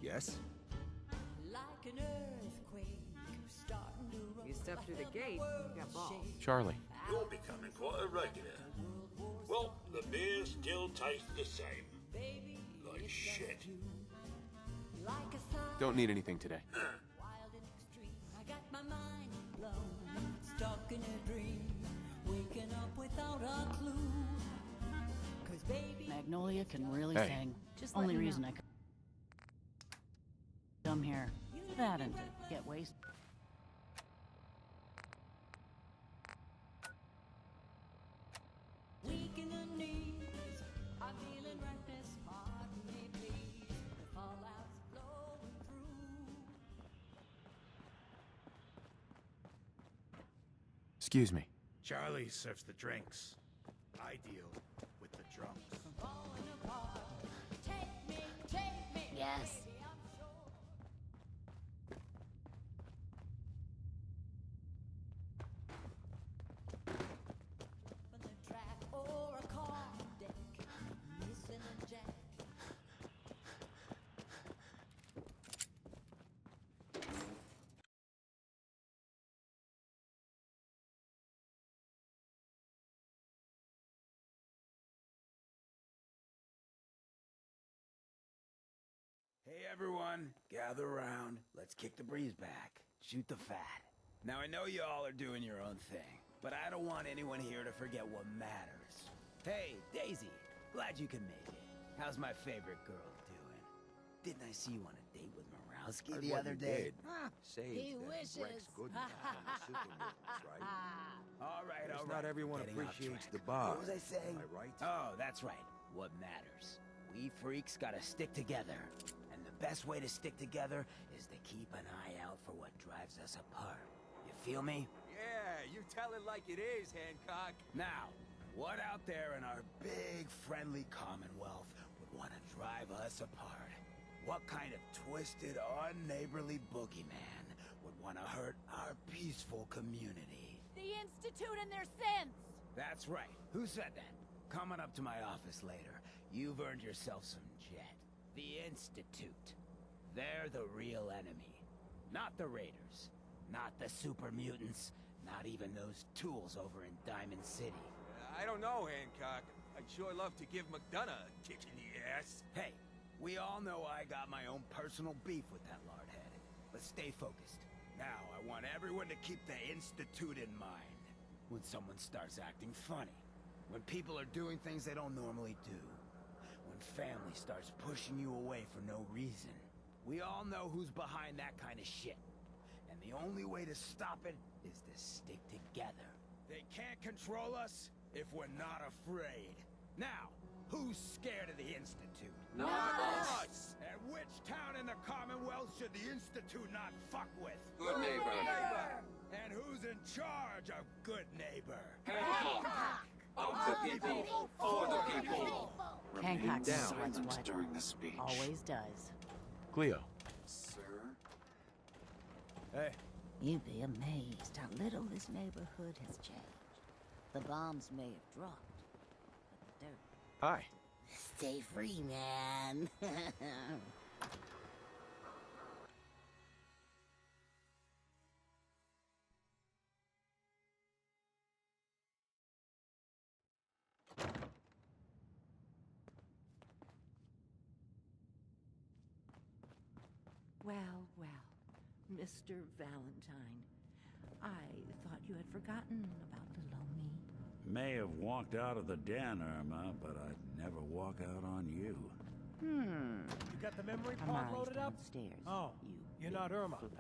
Yes? Like an earthquake, starting to roll. You step through the gate, you got balls. Charlie. You're becoming quite a regular. Well, the beer still tastes the same. Like shit. Like a sign, Don't need anything today. wild and extreme. I got my mind blown, stuck in a dream, waking up without a clue. 'Cause baby, Magnolia can really Hey. sing. Just Only let me reason know. I could come here. That and to get wasted. weak in the knees, I'm feeling reckless. Pardon me, please. The fallout's flowing through. Excuse me. Charlie serves the drinks. I deal with the drunks. Falling apart. Take me, Yes. baby, I'm sure. From the track or a car deck, missing a jack. Hey everyone, gather around. Let's kick the breeze back. Shoot the fat. Now I know you all are doing your own thing, but I don't want anyone here to forget what matters. Hey, Daisy, glad you could make it. How's my favorite girl doing? Didn't I see you on a date with Morowski the other day? He wishes. All right, all right. Not everyone Getting off appreciates track. the bar. What was I saying? Am I right? Oh, that's right. What matters? We freaks gotta stick together. And the best way to stick together is to keep an eye out for what drives us apart. You feel me? Yeah, you tell it like it is, Hancock. Now, what out there in our big, friendly Commonwealth would want to drive us apart? What kind of twisted, unneighborly boogeyman would want to hurt our peaceful community? The Institute and their sins. That's right. Who said that? Coming up to my office later, you've earned yourself some jet. The Institute. They're the real enemy. Not the Raiders. Not the super mutants. Not even those tools over in Diamond City. I don't know, Hancock. I'd sure love to give McDonough a kick in the ass. Hey, we all know I got my own personal beef with that lardhead. But stay focused. Now, I want everyone to keep the Institute in mind. When someone starts acting funny. When people are doing things they don't normally do. When family starts pushing you away for no reason. We all know who's behind that kind of shit. And the only way to stop it is to stick together. They can't control us if we're not afraid. Now, who's scared of the Institute? Not us! And which town in the Commonwealth should the Institute not fuck with? Good neighbor. And who's in charge of Good Neighbor? Hancock. Of the people, for the people. Hancock down sweats what during the speech. always does. Cleo. Sir? Hey. You'd be amazed how little this neighborhood has changed. The bombs may have dropped, but the dirt. Hi. Stay free, man. Well, well, Mr. Valentine, I thought you had forgotten about little me. May have walked out of the den, Irma, but I'd never walk out on you. Hmm. You got the memory pod Amari's loaded up? downstairs. Oh, you're not big Irma. Flirt.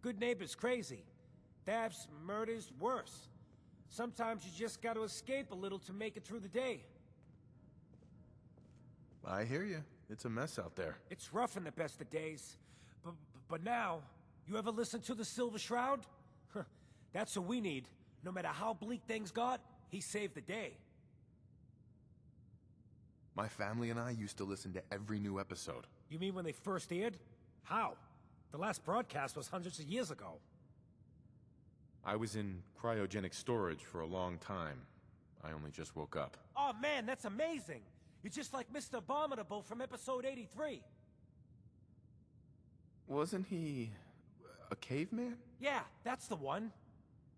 Good neighbor's crazy. Thefts, murders, worse. Sometimes you just gotta escape a little to make it through the day. I hear you. It's a mess out there. It's rough in the best of days. But now, you ever listen to the Silver Shroud? Huh, that's what we need. No matter how bleak things got, he saved the day. My family and I used to listen to every new episode. You mean when they first aired? How? The last broadcast was hundreds of years ago. I was in cryogenic storage for a long time. I only just woke up. Oh man, that's amazing! You're just like Mr. Abominable from episode 83. Wasn't he a caveman? Yeah, that's the one.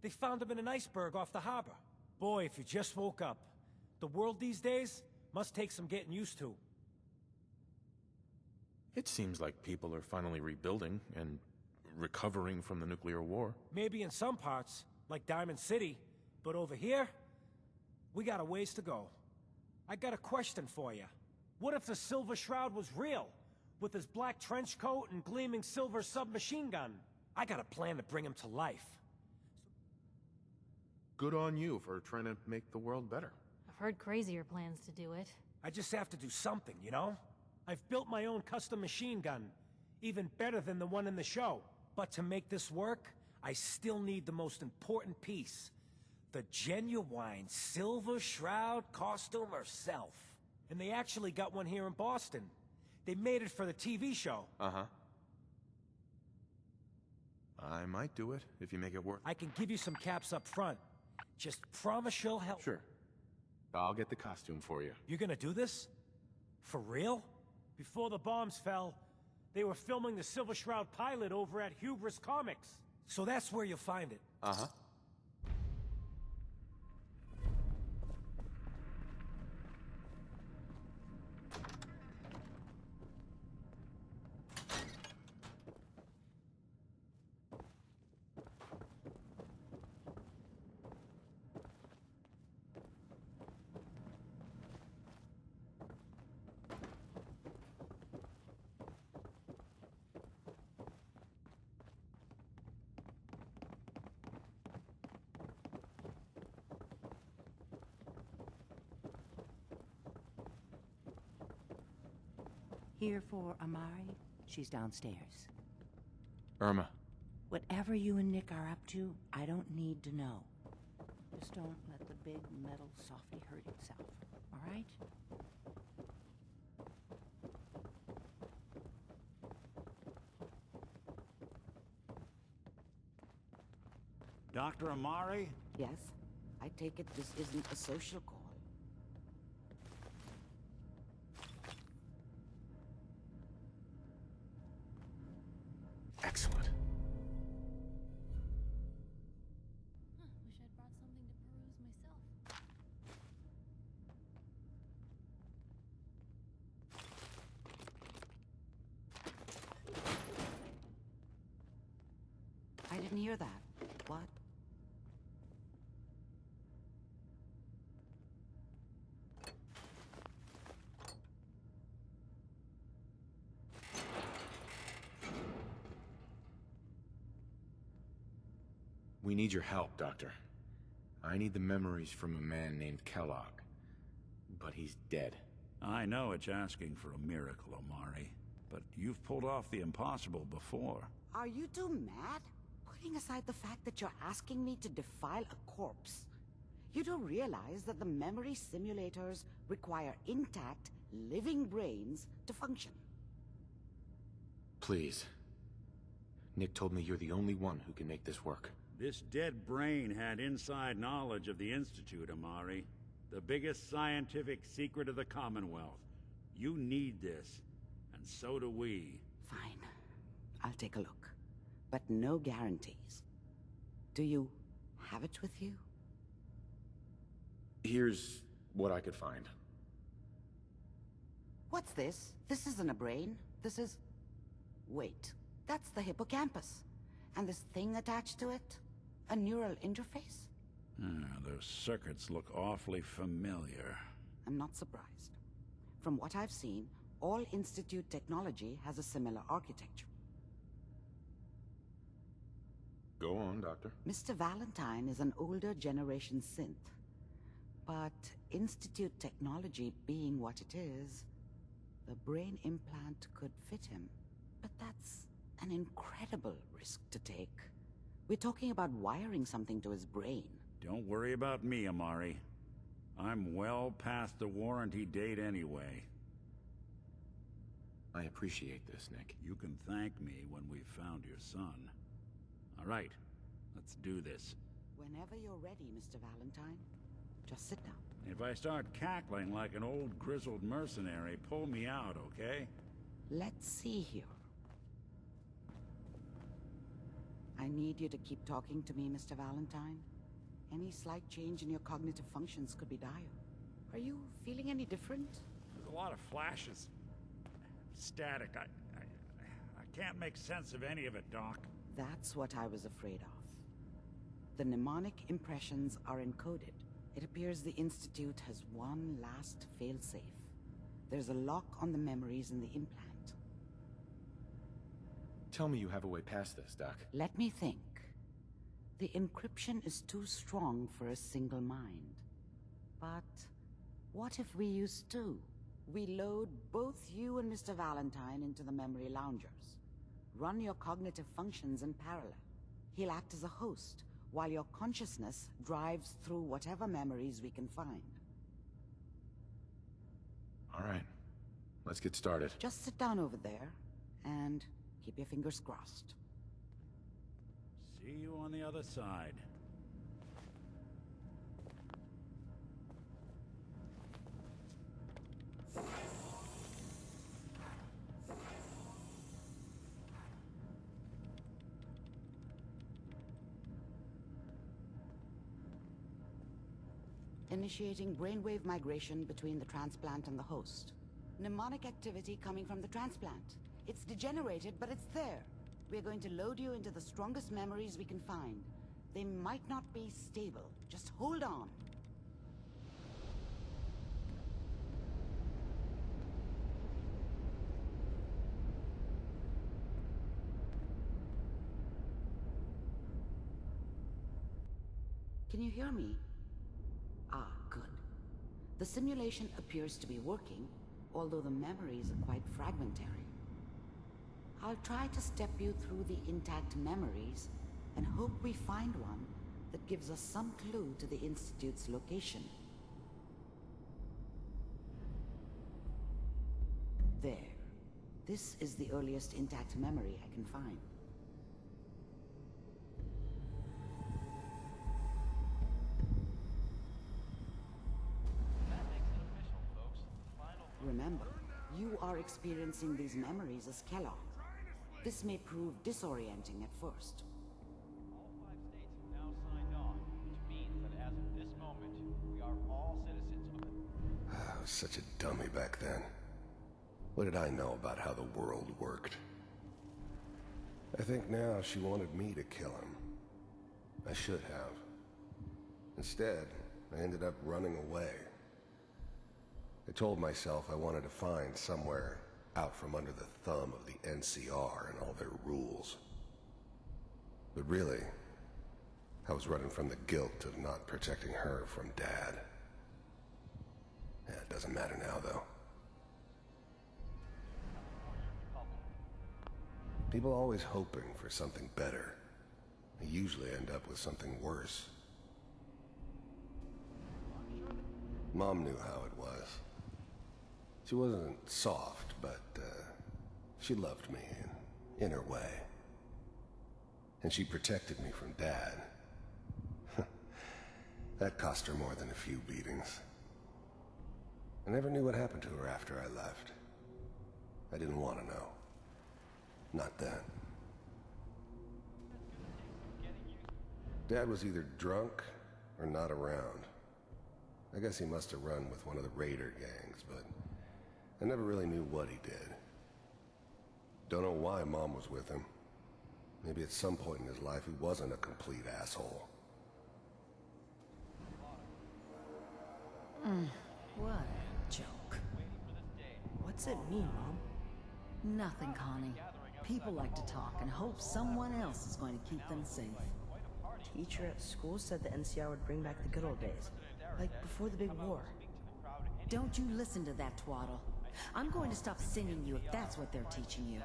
They found him in an iceberg off the harbor. Boy, if you just woke up. The world these days must take some getting used to. It seems like people are finally rebuilding and recovering from the nuclear war. Maybe in some parts, like Diamond City, but over here, we got a ways to go. I got a question for you. What if the Silver Shroud was real, with his black trench coat and gleaming silver submachine gun? I got a plan to bring him to life. Good on you for trying to make the world better. I've heard crazier plans to do it. I just have to do something, you know? I've built my own custom machine gun, even better than the one in the show. But to make this work, I still need the most important piece. The genuine Silver Shroud costume herself. And they actually got one here in Boston. They made it for the TV show. Uh-huh. I might do it, if you make it work. I can give you some caps up front. Just promise she'll help. Sure. I'll get the costume for you. You're gonna do this? For real? Before the bombs fell, they were filming the Silver Shroud pilot over at Hubris Comics. So that's where you'll find it. Uh-huh. Here for Amari? She's downstairs. Irma. Whatever you and Nick are up to, I don't need to know. Just don't let the big metal softy hurt itself, all right? Dr. Amari? Yes? I take it this isn't a social call. Excellent. Wish I'd brought something to peruse myself. I didn't hear that. What? We need your help, Doctor. I need the memories from a man named Kellogg. But he's dead. I know it's asking for a miracle, Amari. But you've pulled off the impossible before. Are you two mad? Putting aside the fact that you're asking me to defile a corpse, you do realize that the memory simulators require intact, living brains to function. Please. Nick told me you're the only one who can make this work. This dead brain had inside knowledge of the Institute, Amari. The biggest scientific secret of the Commonwealth. You need this, and so do we. Fine. I'll take a look. But no guarantees. Do you have it with you? Here's what I could find. What's this? This isn't a brain. This is... Wait. That's the hippocampus. And this thing attached to it? A neural interface? Those circuits look awfully familiar. I'm not surprised. From what I've seen, all Institute technology has a similar architecture. Go on, Doctor. Mr. Valentine is an older generation synth. But Institute technology being what it is, the brain implant could fit him. But that's an incredible risk to take. We're talking about wiring something to his brain. Don't worry about me, Amari. I'm well past the warranty date anyway. I appreciate this, Nick. You can thank me when we've found your son. All right, let's do this. Whenever you're ready, Mr. Valentine. Just sit down. If I start cackling like an old grizzled mercenary, pull me out, okay? Let's see here. I need you to keep talking to me, Mr. Valentine. Any slight change in your cognitive functions could be dire. Are you feeling any different? There's a lot of flashes. Static. I can't make sense of any of it, Doc. That's what I was afraid of. The mnemonic impressions are encoded. It appears the Institute has one last failsafe. There's a lock on the memories in the implant. Tell me you have a way past this, Doc. Let me think. The encryption is too strong for a single mind. But what if we use two? We load both you and Mr. Valentine into the memory loungers. Run your cognitive functions in parallel. He'll act as a host, while your consciousness drives through whatever memories we can find. All right. Let's get started. Just sit down over there, and keep your fingers crossed. See you on the other side. Initiating brainwave migration between the transplant and the host. Mnemonic activity coming from the transplant. It's degenerated, but it's there. We're going to load you into the strongest memories we can find. They might not be stable. Just hold on. Can you hear me? Ah, good. The simulation appears to be working, although the memories are quite fragmentary. I'll try to step you through the intact memories and hope we find one that gives us some clue to the Institute's location. There. This is the earliest intact memory I can find. Remember, you are experiencing these memories as Kellogg. This may prove disorienting at first. All 5 states have now signed on, which means that as of this moment, we are all citizens of the... I was such a dummy back then. What did I know about how the world worked? I think now she wanted me to kill him. I should have. Instead, I ended up running away. I told myself I wanted to find somewhere out from under the thumb of the NCR and all their rules. But really, I was running from the guilt of not protecting her from Dad. Yeah, it doesn't matter now, though. People always hoping for something better. They usually end up with something worse. Mom knew how it was. She wasn't soft, but she loved me in her way. And she protected me from Dad. That cost her more than a few beatings. I never knew what happened to her after I left. I didn't want to know. Not then. Dad was either drunk or not around. I guess he must have run with one of the raider gangs, but I never really knew what he did. Don't know why Mom was with him. Maybe at some point in his life he wasn't a complete asshole. What a joke. What's it mean, Mom? Nothing, Connie. People like to talk and hope someone else is going to keep them safe. Teacher at school said the NCR would bring back the good old days. Like before the big war. Don't you listen to that twaddle. I'm going to stop singing you if that's what they're teaching you.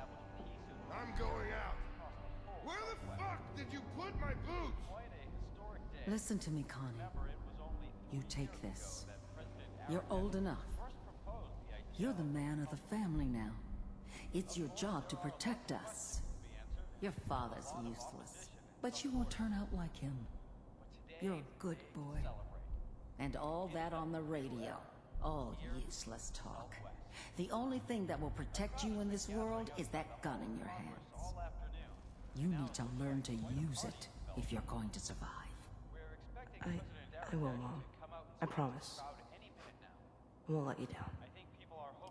I'm going out. Where the fuck did you put my boots? Listen to me, Connie. You take this. You're old enough. You're the man of the family now. It's your job to protect us. Your father's useless, but you won't turn out like him. You're a good boy. And all that on the radio. All useless talk. The only thing that will protect you in this world is that gun in your hands. You need to learn to use it if you're going to survive. I will, Mom. I promise. I won't let you down.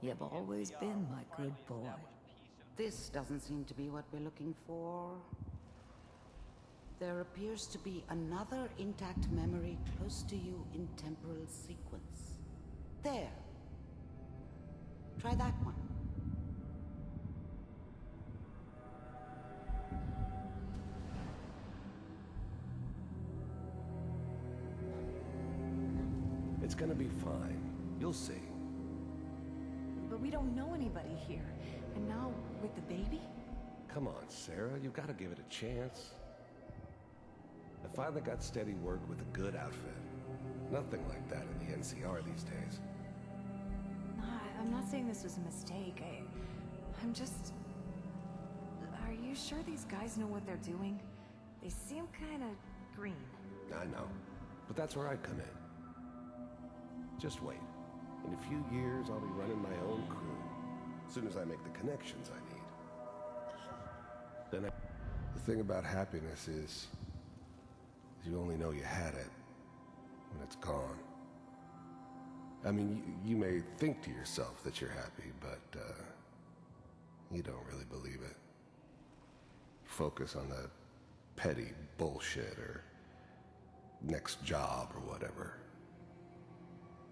You've always been my good boy. This doesn't seem to be what we're looking for. There appears to be another intact memory close to you in temporal sequence. There. Try that one. It's gonna be fine. You'll see. But we don't know anybody here. And now, with the baby? Come on, Sarah. You've got to give it a chance. I finally got steady work with a good outfit. Nothing like that in the NCR these days. I'm not saying this was a mistake. I'm just... Are you sure these guys know what they're doing? They seem kind of green. I know. But that's where I come in. Just wait. In a few years, I'll be running my own crew. As soon as I make the connections I need. Then the thing about happiness is you only know you had it when it's gone. I mean, you may think to yourself that you're happy, but you don't really believe it. Focus on the petty bullshit or next job or whatever.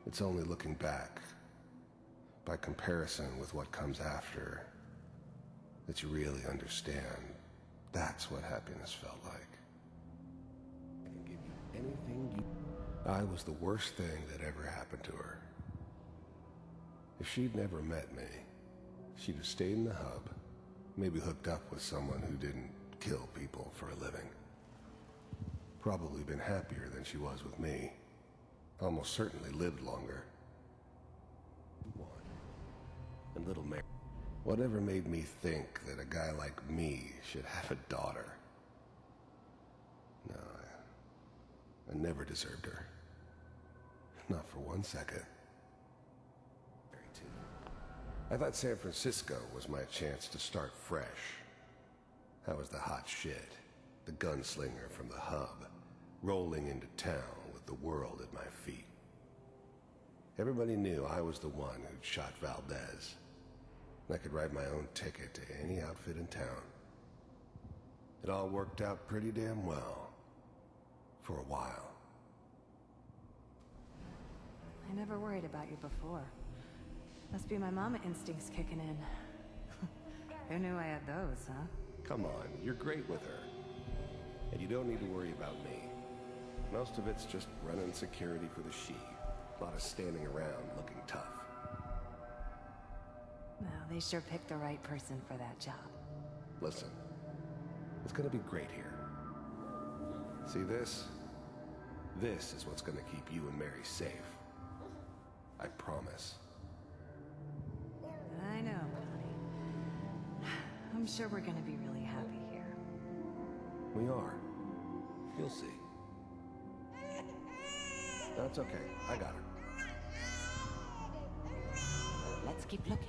It's only looking back, by comparison with what comes after, that you really understand. That's what happiness felt like. I can give you anything you... I was the worst thing that ever happened to her. If she'd never met me, she'd have stayed in the hub, maybe hooked up with someone who didn't kill people for a living. Probably been happier than she was with me. Almost certainly lived longer. And little Mary. Whatever made me think that a guy like me should have a daughter? No, I never deserved her. Not for 1 second. I thought San Francisco was my chance to start fresh. I was the hot shit, the gunslinger from the hub, rolling into town with the world at my feet. Everybody knew I was the one who'd shot Valdez. And I could write my own ticket to any outfit in town. It all worked out pretty damn well. For a while. I never worried about you before. Must be my mama instincts kicking in. Who knew I had those, huh? Come on, you're great with her. And you don't need to worry about me. Most of it's just running security for the she. A lot of standing around looking tough. Well, they sure picked the right person for that job. Listen, it's gonna be great here. See this? This is what's gonna keep you and Mary safe. I promise. I know, Connie. I'm sure we're gonna be really happy here. We are. You'll see. That's okay. I got her. Let's keep looking.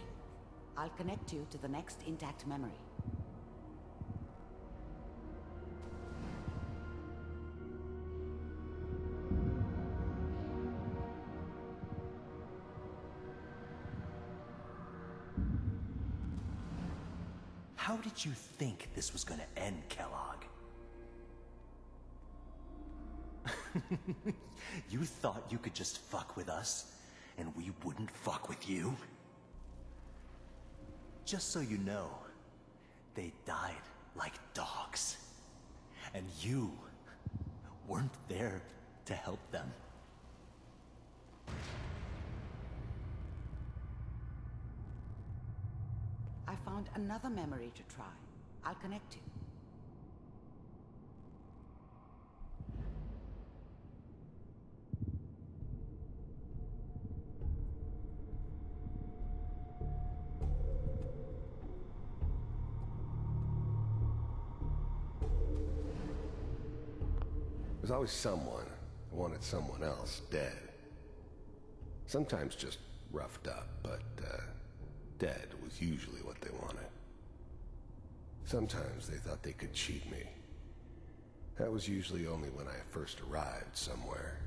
I'll connect you to the next intact memory. How did you think this was gonna end, Kellogg? You thought you could just fuck with us, and we wouldn't fuck with you? Just so you know, they died like dogs. And you weren't there to help them. I found another memory to try. I'll connect you. There's always someone who wanted someone else dead. Sometimes just roughed up, but dead was usually what they wanted. Sometimes they thought they could cheat me. That was usually only when I first arrived somewhere.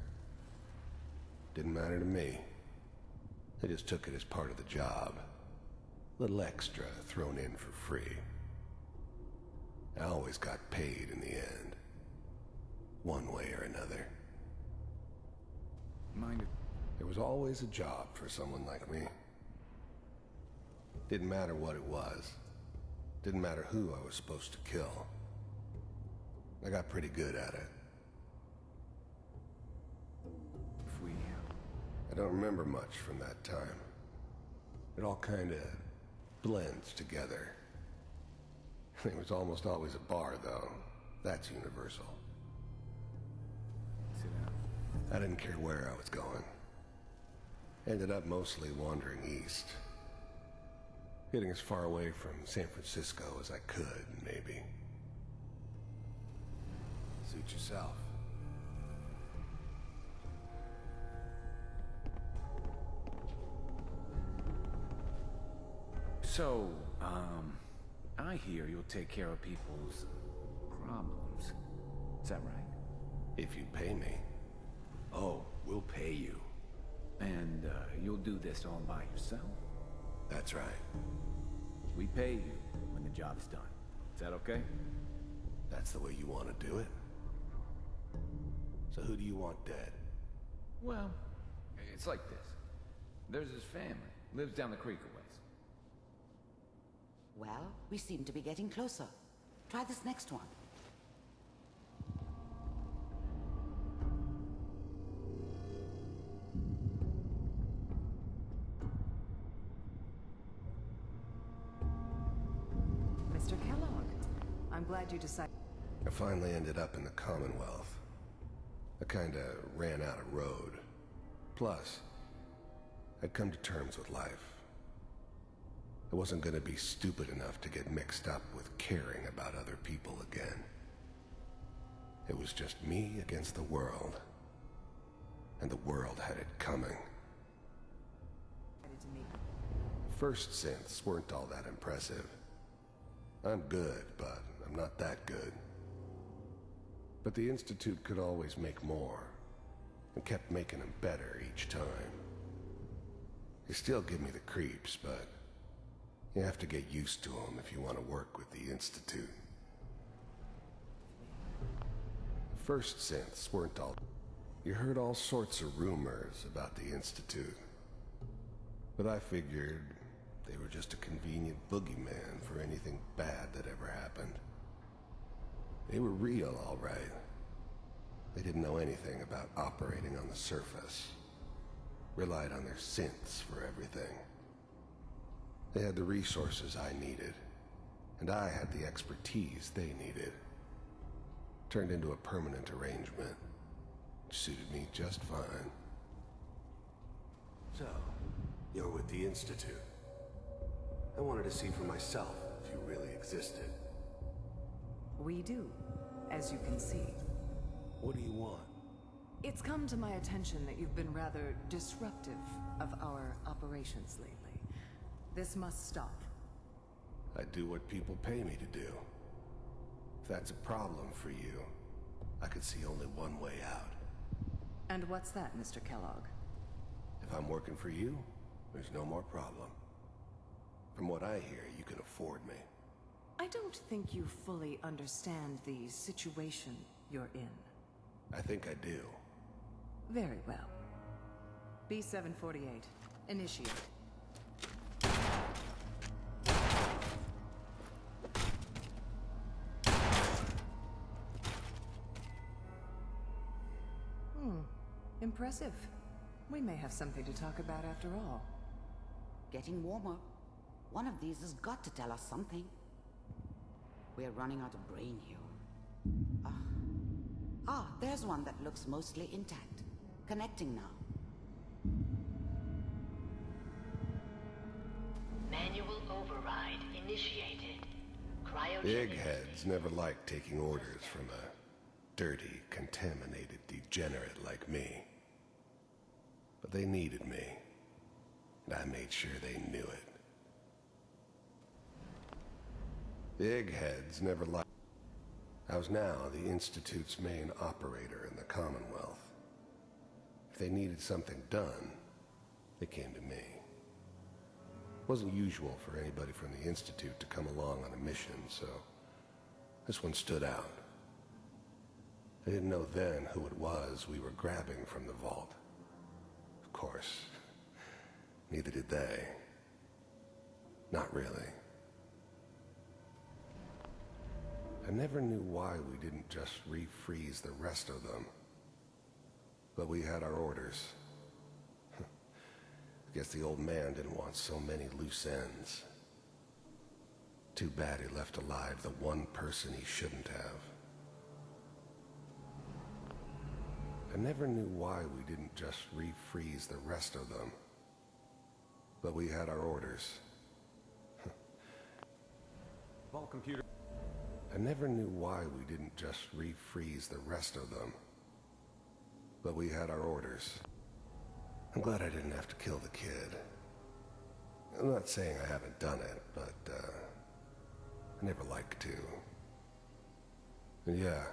Didn't matter to me. They just took it as part of the job. Little extra thrown in for free. I always got paid in the end. One way or another. Mind if... There was always a job for someone like me. Didn't matter what it was. Didn't matter who I was supposed to kill. I got pretty good at it. If we... I don't remember much from that time. It all kinda blends together. There was almost always a bar, though. That's universal. Sit down. I didn't care where I was going. Ended up mostly wandering east. Getting as far away from San Francisco as I could, maybe. Suit yourself. So, I hear you'll take care of people's problems. Is that right? If you pay me. Oh, we'll pay you. And, you'll do this all by yourself? That's right. We pay you when the job's done. Is that okay? That's the way you want to do it? So who do you want dead? Well, it's like this. There's his family. Lives down the creek a ways. Well, we seem to be getting closer. Try this next one. Mr. Kellogg, I'm glad you decided... I finally ended up in the Commonwealth. I kinda ran out of road. Plus, I'd come to terms with life. I wasn't gonna be stupid enough to get mixed up with caring about other people again. It was just me against the world. And the world had it coming. First synths weren't all that impressive. I'm good, but I'm not that good. But the Institute could always make more, and kept making them better each time. They still give me the creeps, but you have to get used to them if you want to work with the Institute. The first synths weren't all... You heard all sorts of rumors about the Institute. But I figured they were just a convenient boogeyman for anything bad that ever happened. They were real, all right. They didn't know anything about operating on the surface. Relied on their synths for everything. They had the resources I needed, and I had the expertise they needed. Turned into a permanent arrangement, which suited me just fine. So, you're with the Institute. I wanted to see for myself if you really existed. We do, as you can see. What do you want? It's come to my attention that you've been rather disruptive of our operations lately. This must stop. I do what people pay me to do. If that's a problem for you, I could see only one way out. And what's that, Mr. Kellogg? If I'm working for you, there's no more problem. From what I hear, you can afford me. I don't think you fully understand the situation you're in. I think I do. Very well. B-748, initiate. Impressive. We may have something to talk about after all. Getting warmer. One of these has got to tell us something. We're running out of brain here. There's one that looks mostly intact. Connecting now. Manual override initiated. The eggheads never liked taking orders from a dirty, contaminated degenerate like me. But they needed me, and I made sure they knew it. The eggheads never liked. I was now the Institute's main operator in the Commonwealth. If they needed something done, they came to me. It wasn't usual for anybody from the Institute to come along on a mission, so this one stood out. I didn't know then who it was we were grabbing from the vault. Of course, neither did they. Not really. I never knew why we didn't just refreeze the rest of them. But we had our orders. I guess the old man didn't want so many loose ends. Too bad he left alive the one person he shouldn't have. I never knew why we didn't just refreeze the rest of them. But we had our orders. Vault computer. I never knew why we didn't just refreeze the rest of them. But we had our orders. I'm glad I didn't have to kill the kid. I'm not saying I haven't done it, but I never liked to. And yeah,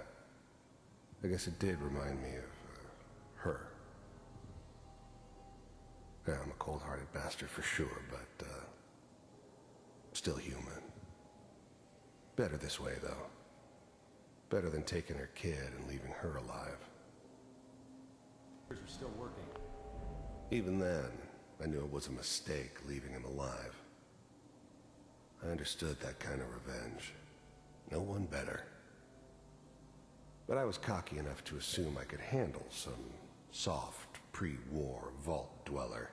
I guess it did remind me of her. Yeah, I'm a cold-hearted bastard for sure, but still human. Better this way, though. Better than taking her kid and leaving her alive. We're still working. Even then, I knew it was a mistake leaving him alive. I understood that kind of revenge. No one better. But I was cocky enough to assume I could handle some soft, pre-war vault dweller,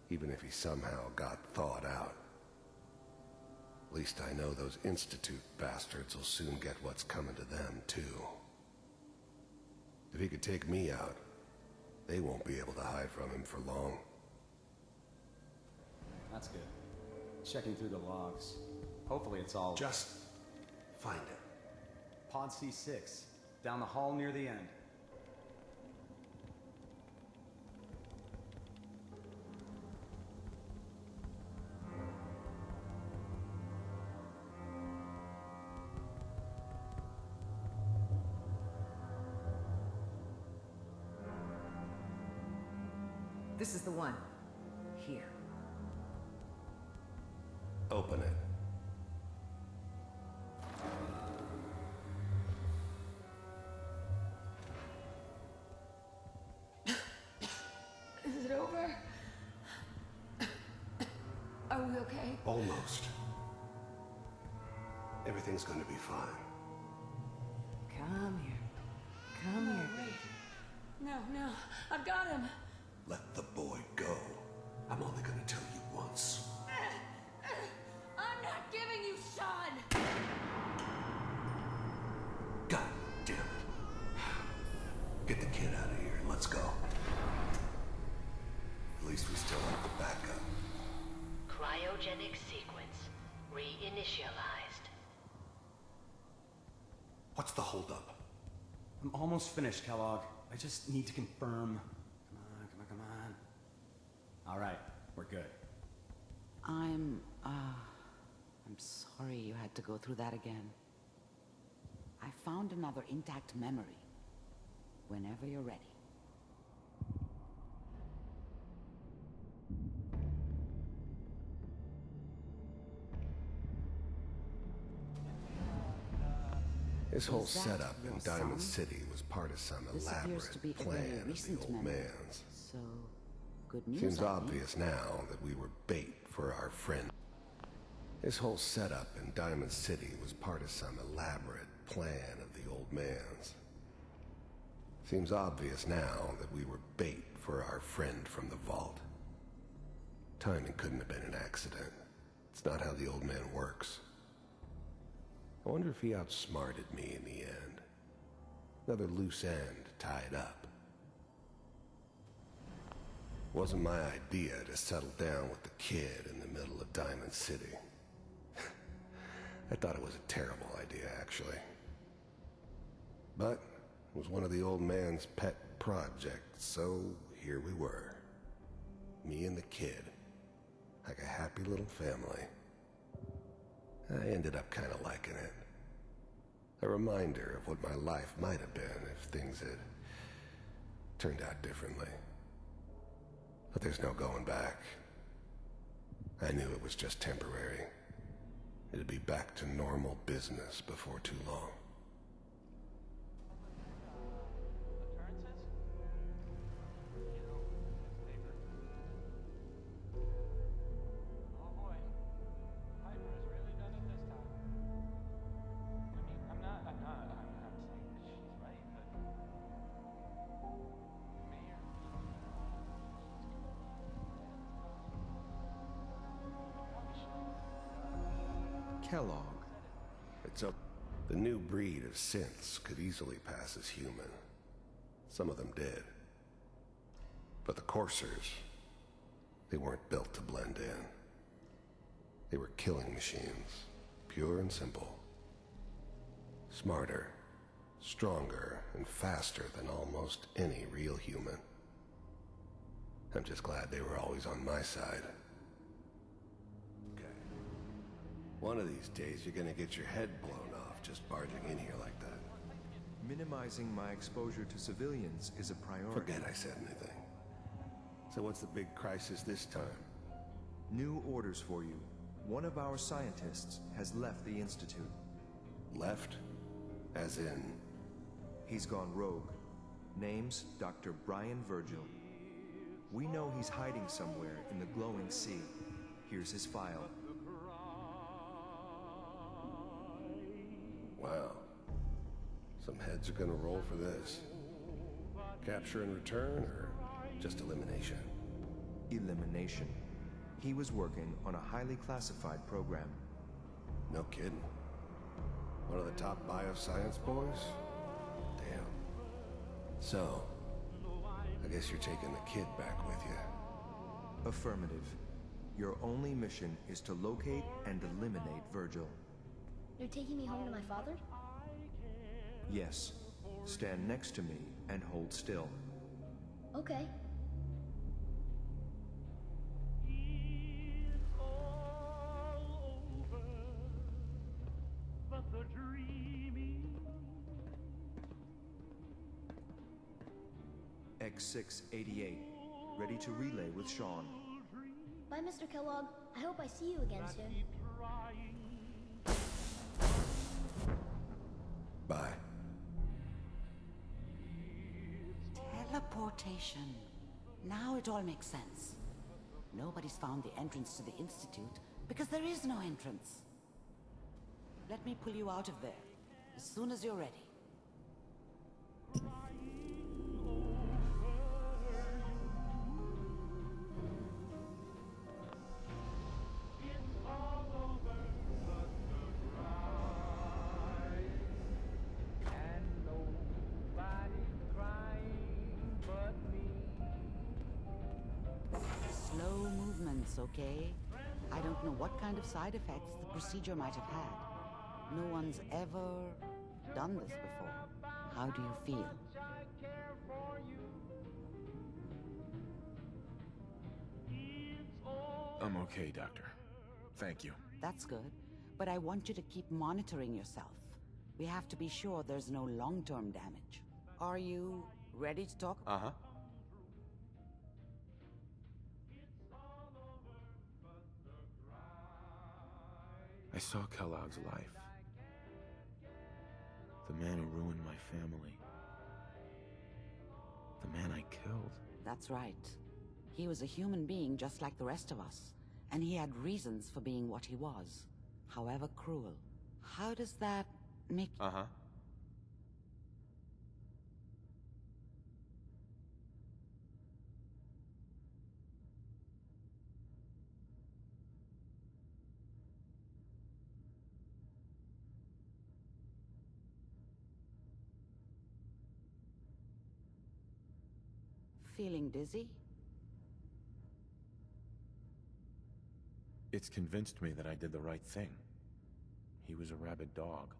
even if he somehow got thawed out. At least I know those Institute bastards will soon get what's coming to them, too. If he could take me out, they won't be able to hide from him for long. That's good. Checking through the logs. Hopefully it's all... Just find it. Pod C6. Down the hall near the end. This is the one. Here. Open it. Is it over? Are we okay? Almost. Everything's going to be fine. Come here. Come here. No, no. I've got him. Let the boy go. I'm only going to tell you once. I'm not giving you Sean! God damn it. Get the kid out of here and let's go. At least we still have the backup. Cryogenic sequence reinitialized. What's the holdup? I'm almost finished, Kellogg. I just need to confirm. Come on. All right, we're good. I'm sorry you had to go through that again. I found another intact memory. Whenever you're ready. This whole Is that setup in your Diamond son? City was part of some This appears to be elaborate a very plan of the recent old memory. man's. So, good news. Seems I think. obvious now that we were bait for our friend. This whole setup in Diamond City was part of some elaborate plan of the old man's. Seems obvious now that we were bait for our friend from the vault. Timing couldn't have been an accident. It's not how the old man works. I wonder if he outsmarted me in the end. Another loose end tied up. Wasn't my idea to settle down with the kid in the middle of Diamond City. I thought it was a terrible idea, actually. But it was one of the old man's pet projects, so here we were. me and the kid, like a happy little family. I ended up kind of liking it. A reminder of what my life might have been if things had turned out differently. But there's no going back. I knew it was just temporary. It'd be back to normal business before too long. Kellogg. It's up. The new breed of synths could easily pass as human. Some of them did. But the coursers, they weren't built to blend in. They were killing machines, pure and simple. Smarter, stronger, and faster than almost any real human. I'm just glad they were always on my side. One of these days, you're gonna get your head blown off just barging in here like that. Minimizing my exposure to civilians is a priority. Forget I said anything. So what's the big crisis this time? New orders for you. One of our scientists has left the Institute. Left? As in? He's gone rogue. Name's Dr. Brian Virgil. We know he's hiding somewhere in the glowing sea. Here's his file. Wow. Some heads are gonna roll for this. Capture and return, or just elimination? Elimination. He was working on a highly classified program. No kidding. One of the top bioscience boys? Damn. So, I guess you're taking the kid back with you. Affirmative. Your only mission is to locate and eliminate Virgil. You're taking me home to my father? Yes. Stand next to me and hold still. Okay. X688. Ready to relay with Sean. Bye, Mr. Kellogg. I hope I see you again soon. Bye. Teleportation. Now it all makes sense. Nobody's found the entrance to the Institute because there is no entrance. Let me pull you out of there as soon as you're ready. Slow movements, okay? I don't know what kind of side effects the procedure might have had. No one's ever done this before. How do you feel? I'm okay, Doctor. Thank you. That's good, but I want you to keep monitoring yourself. We have to be sure there's no long-term damage. Are you ready to talk? Uh-huh. I saw Kellogg's life. The man who ruined my family. The man I killed. That's right. He was a human being just like the rest of us, and he had reasons for being what he was, however cruel. How does that make... Uh-huh. Feeling dizzy? It's convinced me that I did the right thing. He was a rabid dog,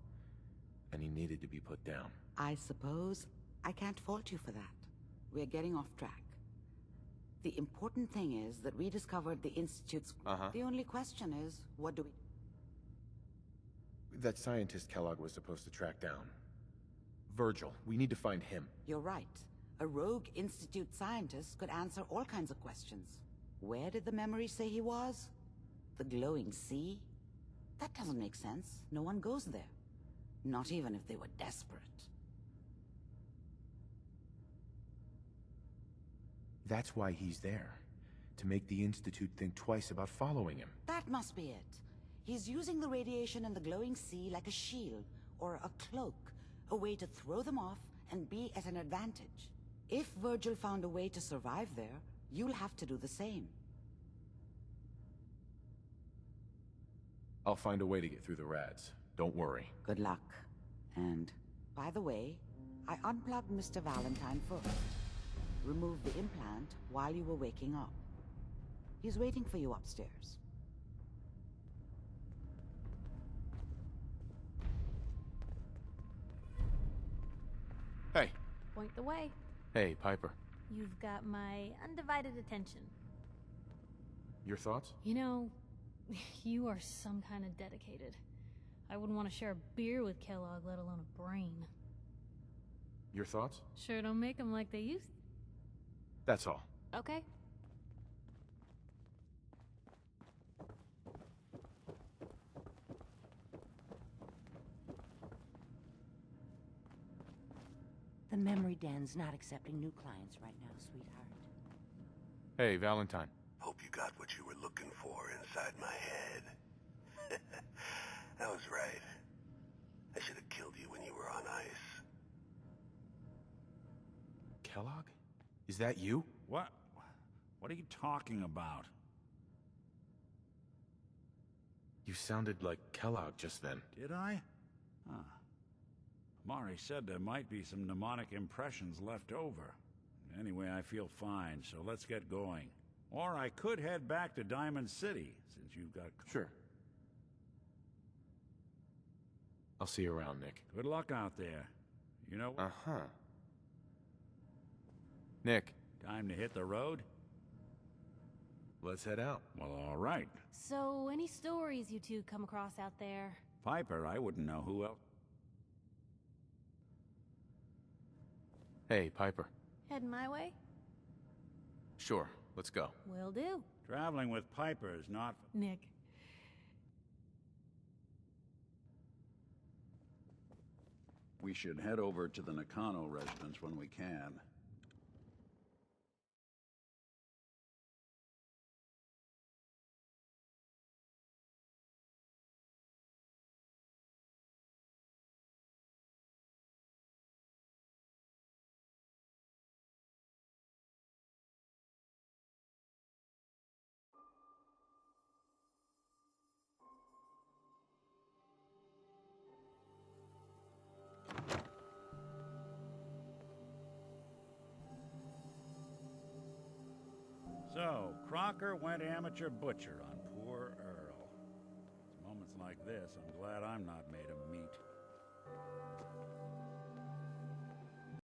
and he needed to be put down. I suppose I can't fault you for that. We're getting off track. The important thing is that we discovered the Institute's... The only question is, what do we... That scientist Kellogg was supposed to track down. Virgil, we need to find him. You're right. A rogue Institute scientist could answer all kinds of questions. Where did the memory say he was? The glowing sea? That doesn't make sense. No one goes there. Not even if they were desperate. That's why he's there. To make the Institute think twice about following him. That must be it. He's using the radiation in the glowing sea like a shield, or a cloak, a way to throw them off and be at an advantage. If Virgil found a way to survive there, you'll have to do the same. I'll find a way to get through the rads. Don't worry. Good luck. And, by the way, I unplugged Mr. Valentine first. Removed the implant while you were waking up. He's waiting for you upstairs. Hey. Point the way. Hey, Piper. You've got my undivided attention. Your thoughts? You know, you are some kind of dedicated. I wouldn't want to share a beer with Kellogg, let alone a brain. Your thoughts? Sure don't make them like they used. That's all. Okay. The memory den's not accepting new clients right now, sweetheart. Hey, Valentine. Hope you got what you were looking for inside my head. I was right. I should have killed you when you were on ice. Kellogg? Is that you? What? What are you talking about? You sounded like Kellogg just then. Did I? Huh. Mari said there might be some mnemonic impressions left over. Anyway, I feel fine, so let's get going. Or I could head back to Diamond City, since you've got... Sure. I'll see you around, Nick. Good luck out there. You know... Uh-huh. Nick. Time to hit the road? Let's head out. Well, all right. So, any stories you two come across out there? Piper, I wouldn't know who else... Hey, Piper. Heading my way? Sure, let's go. Will do. Traveling with Piper is not... Nick. We should head over to the Nakano residence when we can. So, Crocker went amateur butcher on poor Earl. It's moments like this I'm glad I'm not made of meat.